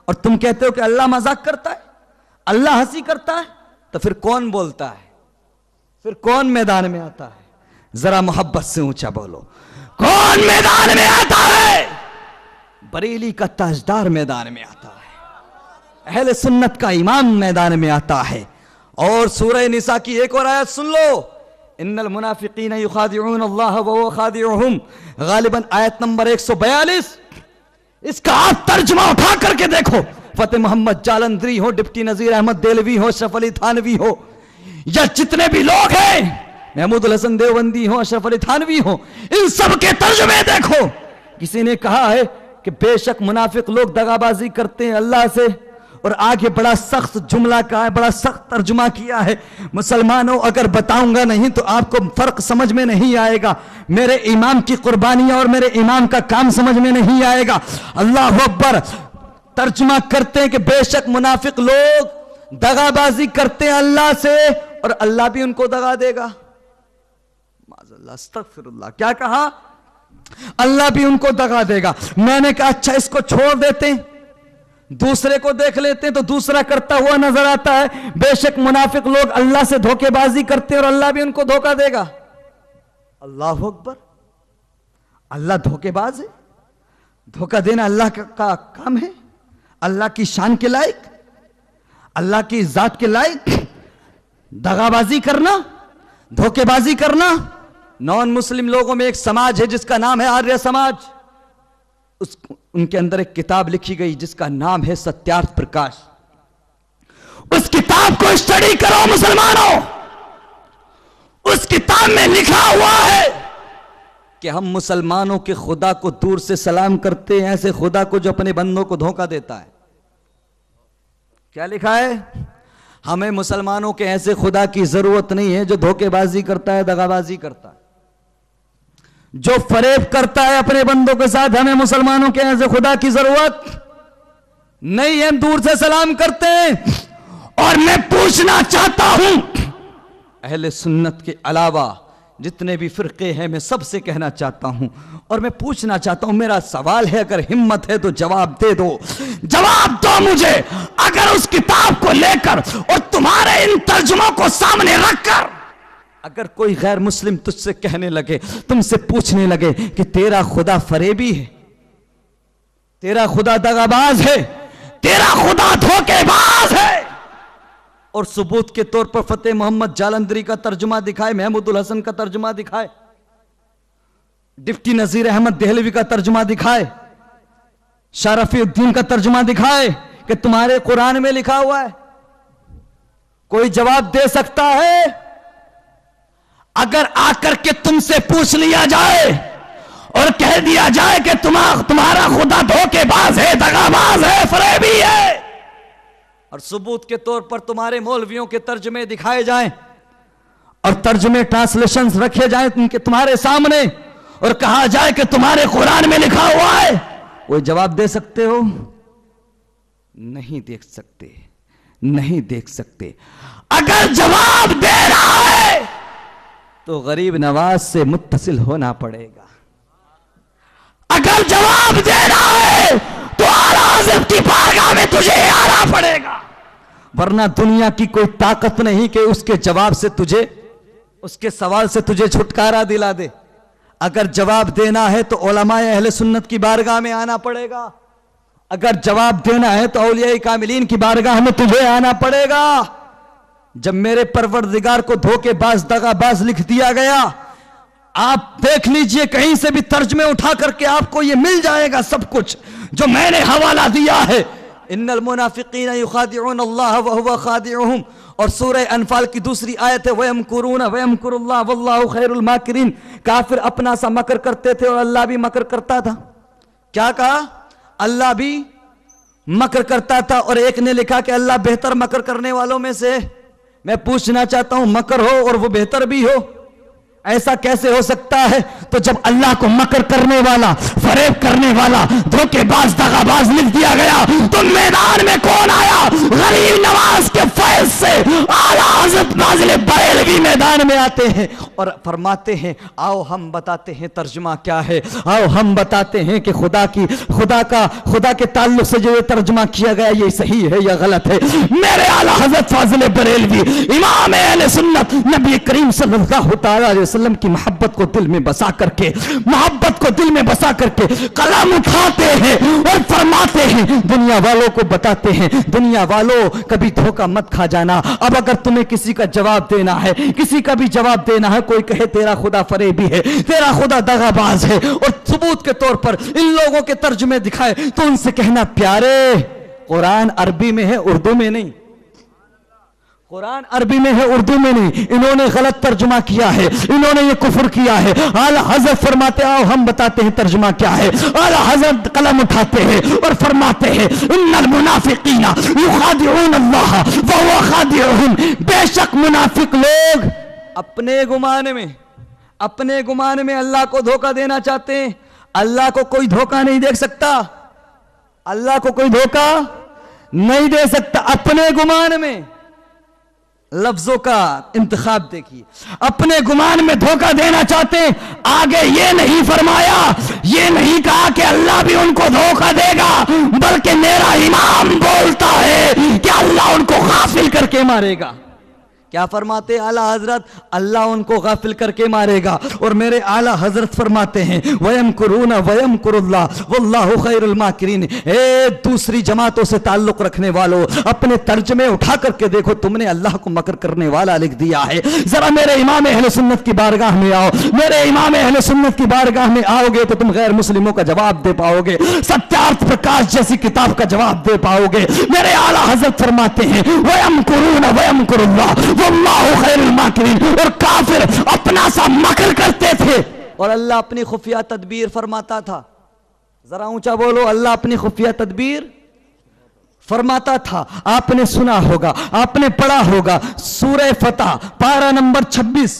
اور تم کہتے ہو کہ اللہ مذاق کرتا ہے، اللہ ہنسی کرتا ہے، تو پھر کون بولتا ہے؟ پھر کون میدان میں آتا ہے؟ ذرا محبت سے اونچا بولو، کون میدان میں آتا ہے؟ بریلی کا تاجدار میدان میں آتا ہے، اہل سنت کا امام میدان میں آتا ہے۔ اور سورہ نساء کی ایک اور آیت سن لو، ان المنافقین یخادعون اللہ وهو خادعهم، غالباً آیت نمبر 142۔ اس کا آپ ترجمہ اٹھا کر کے دیکھو، فتح محمد جالندری ہو، ڈپٹی نذیر احمد دیلوی ہو، اشرف علی تھانوی ہو، یا جتنے بھی لوگ ہیں، محمود الحسن دیوبندی ہو، اشرف علی تھانوی ہو، ان سب کے ترجمے دیکھو۔ کسی نے کہا ہے کہ بے شک منافق لوگ دغابازی کرتے ہیں اللہ سے، اور آگے بڑا سخت جملہ کہا ہے، بڑا سخت ترجمہ کیا ہے، مسلمانوں اگر بتاؤں گا نہیں تو آپ کو فرق سمجھ میں نہیں آئے گا، میرے امام کی قربانیاں اور میرے امام کا کام سمجھ میں نہیں آئے گا۔ اللہ اکبر۔ ترجمہ کرتے ہیں کہ بے شک منافق لوگ دغابازی کرتے ہیں اللہ سے، اور اللہ بھی ان کو دغا دے گا۔ معاذ اللہ، استغفر اللہ۔ کیا کہا؟ اللہ بھی ان کو دغا دے گا۔ میں نے کہا اچھا اس کو چھوڑ دیتے ہیں، دوسرے کو دیکھ لیتے ہیں، تو دوسرا کرتا ہوا نظر آتا ہے۔ بے شک منافق لوگ اللہ سے دھوکے بازی کرتے ہیں اور اللہ بھی ان کو دھوکہ دے گا۔ اللہ اکبر۔ اللہ دھوکے باز ہے؟ دھوکہ دینا اللہ کا کام ہے؟ اللہ کی شان کے لائق، اللہ کی ذات کے لائق دغابازی کرنا، دھوکے بازی کرنا؟ نان مسلم لوگوں میں ایک سماج ہے جس کا نام ہے آریہ سماج، ان کے اندر ایک کتاب لکھی گئی جس کا نام ہے ستیارتھ پرکاش۔ اس کتاب کو اسٹڈی کرو مسلمانوں، اس کتاب میں لکھا ہوا ہے کہ ہم مسلمانوں کے خدا کو دور سے سلام کرتے ہیں، ایسے خدا کو جو اپنے بندوں کو دھوکہ دیتا ہے۔ کیا لکھا ہے؟ ہمیں مسلمانوں کے ایسے خدا کی ضرورت نہیں ہے جو دھوکے بازی کرتا ہے، دغا بازی کرتا ہے، جو فریب کرتا ہے اپنے بندوں کے ساتھ۔ ہمیں مسلمانوں کے ایسے خدا کی ضرورت نہیں ہے، ہم دور سے سلام کرتے ہیں۔ اور میں پوچھنا چاہتا ہوں اہل سنت کے علاوہ جتنے بھی فرقے ہیں، میں سب سے کہنا چاہتا ہوں اور میں پوچھنا چاہتا ہوں، میرا سوال ہے، اگر ہمت ہے تو جواب دے دو، جواب دو مجھے۔ اگر اس کتاب کو لے کر اور تمہارے ان ترجموں کو سامنے رکھ کر اگر کوئی غیر مسلم تجھ سے کہنے لگے، تم سے پوچھنے لگے کہ تیرا خدا فریبی ہے، تیرا خدا دغاباز ہے، تیرا خدا دھوکے باز ہے، اور ثبوت کے طور پر فتح محمد جالندری کا ترجمہ دکھائے، محمود الحسن کا ترجمہ دکھائے، ڈپٹی نذیر احمد دہلوی کا ترجمہ دکھائے، شاہ رفیع الدین کا ترجمہ دکھائے کہ تمہارے قرآن میں لکھا ہوا ہے، کوئی جواب دے سکتا ہے؟ اگر آ کر کے تم سے پوچھ لیا جائے اور کہہ دیا جائے کہ تمہارا خدا دھوکے باز ہے، دغاباز ہے، فریبی ہے، اور ثبوت کے طور پر تمہارے مولویوں کے ترجمے دکھائے جائیں اور ترجمے ٹرانسلیشنز رکھے جائیں تمہارے سامنے اور کہا جائے کہ تمہارے قرآن میں لکھا ہوا ہے، وہ جواب دے سکتے ہو؟ نہیں دیکھ سکتے، نہیں دیکھ سکتے۔ اگر جواب دے رہا ہے تو غریب نواز سے متصل ہونا پڑے گا، اگر جواب دے رہا ہے تو اعلیٰ حضرت کی بارگاہ میں تجھے آنا پڑے گا، ورنہ دنیا کی کوئی طاقت نہیں کہ اس کے جواب سے تجھے، اس کے سوال سے تجھے چھٹکارا دلا دے۔ اگر جواب دینا ہے تو علماء اہل سنت کی بارگاہ میں آنا پڑے گا، اگر جواب دینا ہے تو اولیاء کاملین کی بارگاہ میں تجھے آنا پڑے گا۔ جب میرے پروردگار کو دھوکے باز دغا باز لکھ دیا گیا، آپ دیکھ لیجئے کہیں سے بھی ترجمے اٹھا کر کے آپ کو یہ مل جائے گا سب کچھ جو میں نے حوالہ دیا ہے۔ ان المنافقین یخادعون اللہ وهو خادعهم، اور سورہ انفال کی دوسری آیت ہے وَيَمْكُرُونَ وَيَمْكُرُ اللَّهُ وَاللَّهُ خَيْرُ الْمَاكِرِينَ۔ کافر اپنا سا مکر کرتے تھے اور اللہ بھی مکر کرتا تھا۔ کیا کہا؟ اللہ بھی مکر کرتا تھا، اور ایک نے لکھا کہ اللہ بہتر مکر کرنے والوں میں سے۔ میں پوچھنا چاہتا ہوں، مکر ہو اور وہ بہتر بھی ہو، ایسا کیسے ہو سکتا ہے؟ تو جب اللہ کو مکر کرنے والا، فریب کرنے والا، دھوکے باز دغا باز لکھ دیا گیا، تو میں میدان میں کون آیا؟ غریب نواز کے فیض سے اعلیٰ حضرت فاضل بریلوی میدان میں آتے ہیں اور فرماتے ہیں آؤ ہم بتاتے ہیں ترجمہ کیا ہے، آؤ ہم بتاتے ہیں کہ خدا کے تعلق سے جو ترجمہ کیا گیا یہ صحیح ہے یا غلط ہے۔ میرے اعلیٰ حضرت فاضل بریلوی امام اہل سنت نبی کریم صلی اللہ تعالیٰ علیہ وسلم کی محبت کو دل میں بسا کر کے قلم اٹھاتے ہیں اور فرماتے ہیں دنیا والوں کو بتاتے ہیں، دنیا والوں کبھی دھوکہ مت کھا جانا۔ اب اگر تمہیں کسی کا جواب دینا ہے، کسی کا بھی جواب دینا ہے، کوئی کہے تیرا خدا فریبی ہے، تیرا خدا دغا باز ہے، اور ثبوت کے طور پر ان لوگوں کے ترجمے دکھائے تو ان سے کہنا پیارے قرآن عربی میں ہے، اردو میں نہیں، قرآن عربی میں ہے، اردو میں نہیں، انہوں نے غلط ترجمہ کیا ہے، انہوں نے یہ کفر کیا ہے۔ اعلیٰ حضرت فرماتے آؤ ہم بتاتے ہیں ترجمہ کیا ہے۔ اعلیٰ حضرت قلم اٹھاتے ہیں اور فرماتے ہیں ان المنافقین یخادعون اللہ وهو خادعهم، بے شک منافق لوگ اپنے گمان میں اللہ کو دھوکہ دینا چاہتے ہیں۔ اللہ کو کوئی دھوکہ نہیں دے سکتا، اللہ کو کوئی دھوکہ نہیں دے سکتا، اپنے گمان میں۔ لفظوں کا انتخاب دیکھیے، اپنے گمان میں دھوکہ دینا چاہتے ہیں۔ آگے یہ نہیں فرمایا، یہ نہیں کہا کہ اللہ بھی ان کو دھوکہ دے گا، بلکہ میرا امام بولتا ہے کہ اللہ ان کو غافل کر کے مارے گا۔ کیا فرماتے ہیں اعلیٰ حضرت؟ اللہ ان کو غافل کر کے مارے گا۔ اور میرے اعلیٰ حضرت فرماتے ہیں وَيَمْكُرُونَ وَيَمْكُرُ اللَّهُ وَاللَّهُ خَيْرُ الْمَاكِرِينَ۔ اے دوسری جماعتوں سے تعلق رکھنے والوں، اپنے ترجمے اٹھا کر کے دیکھو، تم نے اللہ کو مکر کرنے والا لکھ دیا ہے۔ ذرا میرے امام اہل سنت کی بارگاہ میں آؤ، میرے امام اہل سنت کی بارگاہ میں آؤ گے تو تم غیر مسلموں کا جواب دے پاؤ گے، ستیارتھ پرکاش جیسی کتاب کا جواب دے پاؤ گے۔ میرے اعلیٰ حضرت فرماتے ہیں وَيَمْكُرُونَ وَيَمْكُرُ اللَّهُ واللہ خیر الماکرین، اور کافر اپنا سا مکر کرتے تھے اور اللہ اپنی خفیہ تدبیر فرماتا تھا۔ ذرا اونچا بولو، اللہ اپنی خفیہ تدبیر فرماتا تھا۔ آپ نے سنا ہوگا، آپ نے پڑھا ہوگا سورہ فتح پارہ نمبر 26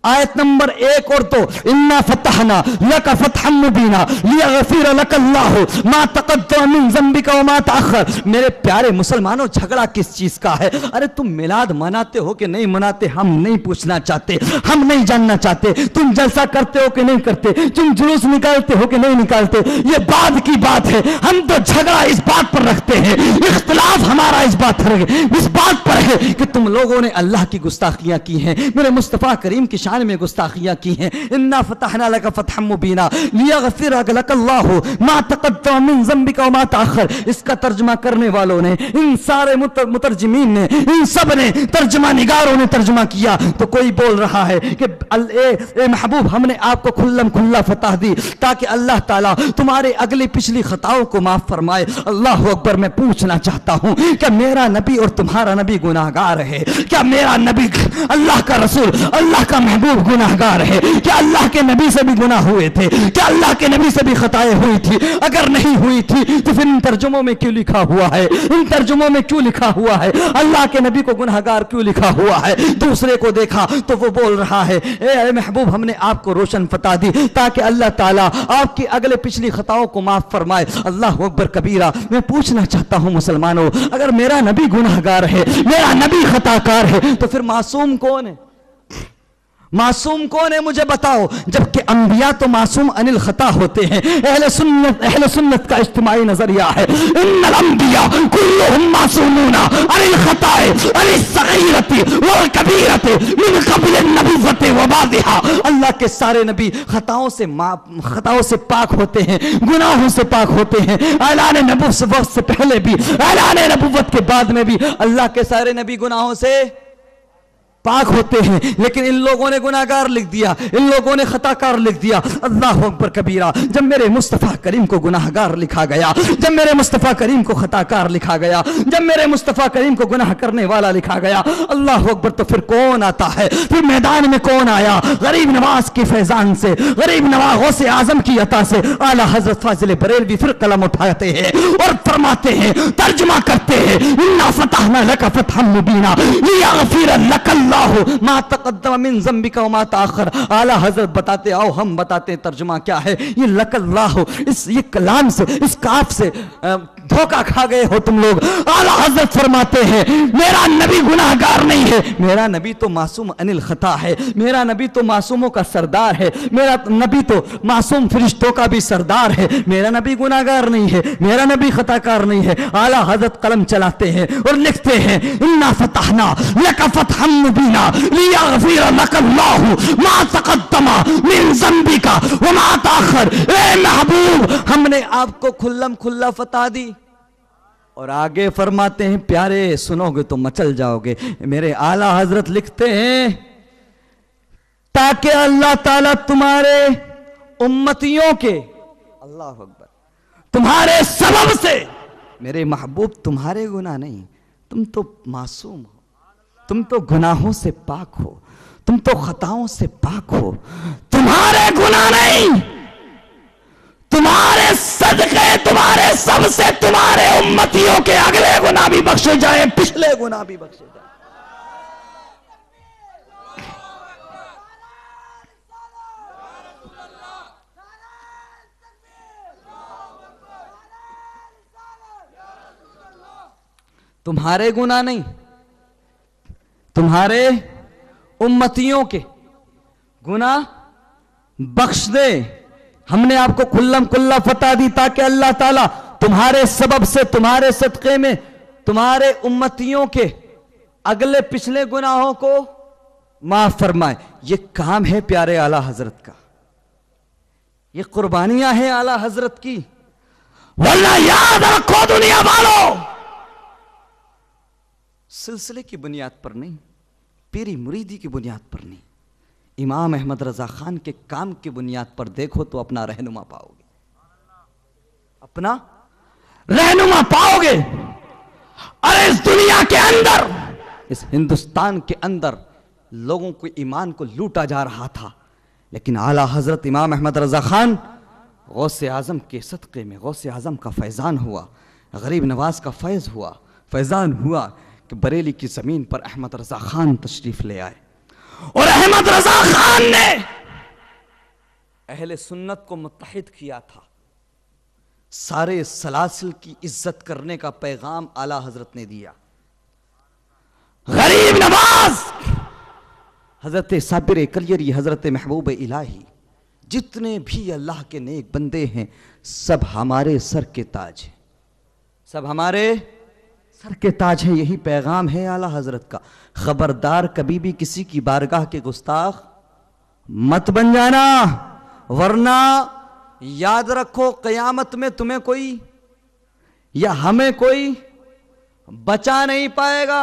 آیت نمبر 1 اور 2، اِنَّا فَتَحْنَا لَكَ فَتْحًا مُبِينًا لِيَغْفِرَ لَكَ اللَّهُ مَا تَقَدَّمَ مِن ذَنبِكَ وَمَا تَأَخَّرَ۔ میرے پیارے مسلمانوں، جھگڑا کس چیز کا ہے؟ ارے تم میلاد مناتے ہو کہ نہیں مناتے ہم نہیں پوچھنا چاہتے، ہم نہیں جاننا چاہتے۔ تم جلسہ کرتے ہو کہ نہیں کرتے، تم جلوس نکالتے ہو کہ نہیں نکالتے، یہ بعد کی بات ہے۔ ہم تو جھگڑا اس بات پر رکھتے ہیں، اختلاف ہمارا اس بات پر ہے کہ تم لوگوں نے اللہ کی گستاخیاں کی ہیں، میرے مصطفیٰ کریم کی شان میں گستاخیاں کی ہیں۔ اِنَّا فَتَحْنَا لَكَ فَتْحًا مُبِينًا لِيَغْفِرَ لَكَ اللَّهُ مَا تَقَدَّمَ مِن ذَنبِكَ وَمَا تَأَخَّرَ۔ اس کا ترجمہ کرنے والوں نے، ان سارے مترجمین نے، ان سب نے، ترجمہ نگاروں نے ترجمہ کیا تو کوئی بول رہا ہے کہ اے محبوب ہم نے آپ کو کھلم کھلا فتح دی تاکہ اللہ تعالیٰ تمہارے اگلی پچھلی خطاؤں کو معاف فرمائے۔ اللہ اکبر۔ میں پوچھنا چاہتا ہوں کہ میرا نبی اور تمہارا نبی گناہگار ہے؟ کیا میرا نبی، اللہ کا رسول، اللہ کا محبوب گناہگار ہے؟ کیا اللہ کے نبی سے بھی گناہ ہوئے تھے؟ کیا اللہ کے نبی سے بھی خطائیں ہوئی تھی؟ اگر نہیں ہوئی تھی تو پھر ان ترجموں میں کیوں لکھا ہوا ہے؟ ان ترجموں میں کیوں لکھا ہوا ہے؟ اللہ کے نبی کو گناہگار کیوں لکھا ہوا ہے؟ دوسرے کو دیکھا تو وہ بول رہا ہے اے محبوب ہم نے آپ کو روشن فتح دی تاکہ اللہ تعالیٰ آپ کی اگلے پچھلی خطاؤں کو معاف فرمائے۔ اللہ اکبر کبیرہ۔ میں پوچھنا چاہتا ہوں مسلمانوں، اگر میرا نبی گناہگار ہے، میرا نبی خطا کار ہے، تو پھر معصوم کون ہے؟ معصوم کون ہے مجھے بتاؤ؟ جبکہ انبیاء تو معصوم عن الخطا ہوتے ہیں۔ اہل سنت کا اجتماعی نظریہ ہے ان الانبیاء کلهم معصومون عن الخطا عن الصغیرۃ والکبیرۃ من قبل النبوۃ وبعدها۔ اللہ کے سارے نبی خطاؤں سے پاک ہوتے ہیں، گناہوں سے پاک ہوتے ہیں۔ اعلان نبوت سے پہلے بھی، اعلان نبوت کے بعد میں بھی اللہ کے سارے نبی گناہوں سے پاک ہوتے ہیں، لیکن ان لوگوں نے گناہگار لکھ دیا، ان لوگوں نے خطا کار لکھ دیا۔ اللہ اکبر کبیرہ۔ جب میرے مصطفیٰ کریم کو گناہگار لکھا گیا، جب میرے مصطفیٰ کریم کو خطا کار لکھا گیا، جب میرے مصطفیٰ کریم کو گناہ کرنے والا لکھا گیا، اللہ اکبر، تو پھر کون آتا ہے؟ پھر میدان میں کون آیا؟ غریب نواز کی فیضان سے، غریب نواز غوث اعظم کی عطا سے اعلیٰ حضرت فاضل بریلوی پھر قلم اٹھاتے ہیں اور فرماتے ہیں، ترجمہ کرتے ہیں اِنَّا فَتَحْنَا لَكَ فَتْحًا مُبِينًا لِيَغْفِرَ لَكَ اللَّهُ ما تقدم من ذنبك وما تاخر۔ اعلیٰ حضرت بتاتے، آؤ ہم بتاتے ہیں ترجمہ کیا ہے۔ یہ لک اللہ، یہ کلام سے، اس کاف سے دھوکہ کھا گئے ہو تم لوگ۔ اعلیٰ حضرت فرماتے ہیں میرا نبی گناہ گار نہیں ہے، میرا نبی تو معصوم عن الخطا ہے، میرا نبی تو معصوموں کا سردار ہے، میرا نبی تو معصوم فرشتوں کا بھی سردار ہے، میرا نبی گناہ گار نہیں ہے، میرا نبی خطا کار نہیں ہے۔ اعلیٰ حضرت قلم چلاتے ہیں اور لکھتے ہیں انا فتحنا لک فتحا مبینا لیغفر لک اللہ ما تقدم من ذنبک وما تاخر۔ اے محبوب ہم نے آپ کو کھلم کھلا فتح دی، اور آگے فرماتے ہیں پیارے سنو گے تو مچل جاؤ گے۔ میرے اعلیٰ حضرت لکھتے ہیں تاکہ اللہ تعالیٰ تمہارے امتیوں کے، اللہ اکبر، تمہارے سبب سے، میرے محبوب تمہارے گناہ نہیں، تم تو معصوم ہو، تم تو گناہوں سے پاک ہو، تم تو خطاؤں سے پاک ہو، تمہارے گناہ نہیں، تمہارے صدقے، تمہارے سب سے تمہارے امتیوں کے اگلے گناہ بھی بخشے جائیں، پچھلے گناہ بھی بخشے جائیں۔ تمہارے گناہ نہیں، تمہارے امتیوں کے گناہ بخش دے۔ ہم نے آپ کو کھلم کھلا فتح دی تاکہ اللہ تعالیٰ تمہارے سبب سے، تمہارے صدقے میں، تمہارے امتیوں کے اگلے پچھلے گناہوں کو معاف فرمائے۔ یہ کام ہے پیارے اعلیٰ حضرت کا، یہ قربانیاں ہیں اعلیٰ حضرت کی۔ ورنہ یاد رکھو دنیا والو، سلسلے کی بنیاد پر نہیں، پیری مریدی کی بنیاد پر نہیں، امام احمد رضا خان کے کام کی بنیاد پر دیکھو تو اپنا رہنما پاؤ گے، اپنا رہنما پاؤ گے۔ اور اس دنیا کے اندر، اس ہندوستان کے اندر لوگوں کو ایمان کو لوٹا جا رہا تھا، لیکن اعلیٰ حضرت امام احمد رضا خان غوث اعظم کے صدقے میں غوث اعظم کا فیضان ہوا، غریب نواز کا فیض ہوا، فیضان ہوا کہ بریلی کی زمین پر احمد رضا خان تشریف لے آئے، اور احمد رضا خان نے اہل سنت کو متحد کیا تھا۔ سارے سلاسل کی عزت کرنے کا پیغام اعلیٰ حضرت نے دیا۔ غریب نواز، حضرت صابر کلیری، حضرت محبوب الہی، جتنے بھی اللہ کے نیک بندے ہیں سب ہمارے سر کے تاج ہیں، سب ہمارے سر کے تاج ہیں۔ یہی پیغام ہے اعلیٰ حضرت کا۔ خبردار کبھی بھی کسی کی بارگاہ کے گستاخ مت بن جانا، ورنہ یاد رکھو قیامت میں تمہیں کوئی یا ہمیں کوئی بچا نہیں پائے گا،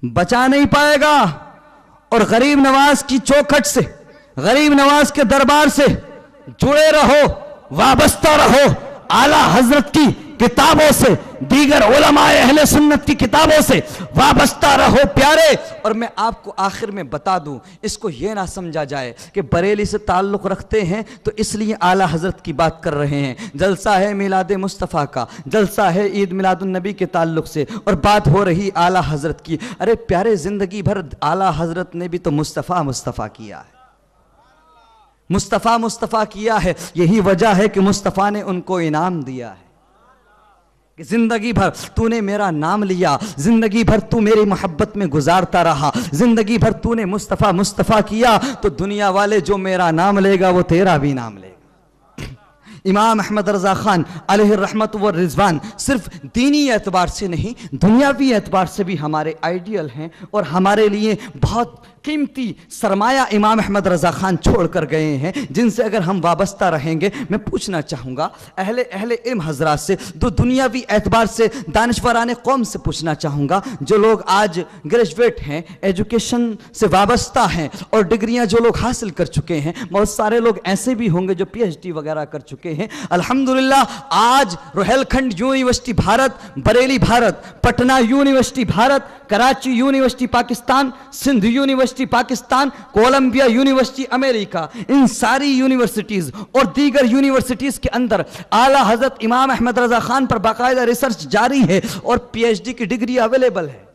بچا نہیں پائے گا۔ اور غریب نواز کی چوکھٹ سے، غریب نواز کے دربار سے جڑے رہو، وابستہ رہو، اعلیٰ حضرت کی کتابوں سے، دیگر علماء اہل سنت کی کتابوں سے وابستہ رہو پیارے۔ اور میں آپ کو آخر میں بتا دوں، اس کو یہ نہ سمجھا جائے کہ بریلی سے تعلق رکھتے ہیں تو اس لیے اعلیٰ حضرت کی بات کر رہے ہیں۔ جلسہ ہے میلاد مصطفیٰ کا، جلسہ ہے عید میلاد النبی کے تعلق سے، اور بات ہو رہی اعلیٰ حضرت کی۔ ارے پیارے، زندگی بھر اعلیٰ حضرت نے بھی تو مصطفیٰ مصطفیٰ کیا ہے، مصطفیٰ مصطفیٰ کیا ہے۔ یہی وجہ ہے کہ مصطفیٰ نے ان کو انعام دیا ہے کہ زندگی بھر تو نے میرا نام لیا، زندگی بھر تو میری محبت میں گزارتا رہا، زندگی بھر تو نے مصطفیٰ مصطفیٰ کیا، تو دنیا والے جو میرا نام لے گا وہ تیرا بھی نام لے گا۔ امام احمد رضا خان علیہ الرحمت والرضوان صرف دینی اعتبار سے نہیں، دنیاوی اعتبار سے بھی ہمارے آئیڈیل ہیں، اور ہمارے لیے بہت قیمتی سرمایہ امام احمد رضا خان چھوڑ کر گئے ہیں، جن سے اگر ہم وابستہ رہیں گے۔ میں پوچھنا چاہوں گا اہل علم حضرات سے، دو دنیاوی اعتبار سے دانشوران قوم سے پوچھنا چاہوں گا، جو لوگ آج گریجویٹ ہیں، ایجوکیشن سے وابستہ ہیں، اور ڈگریاں جو لوگ حاصل کر چکے ہیں، بہت سارے لوگ ایسے بھی ہوں گے جو پی ایچ ڈی وغیرہ کر چکے ہیں۔ الحمدللہ آج Rohilkhand university Bharat, Bareilly Bharat, Patna university Bharat, Karachi university Pakistan, Sindh university Pakistan, Columbia university امریکہ، ان ساری یونیورسٹیز اور دیگر یونیورسٹیز کے اندر اعلیٰ حضرت امام احمد رضا خان پر باقاعدہ ریسرچ جاری ہے، اور پی ایچ ڈی کی ڈگری اویلیبل ہے۔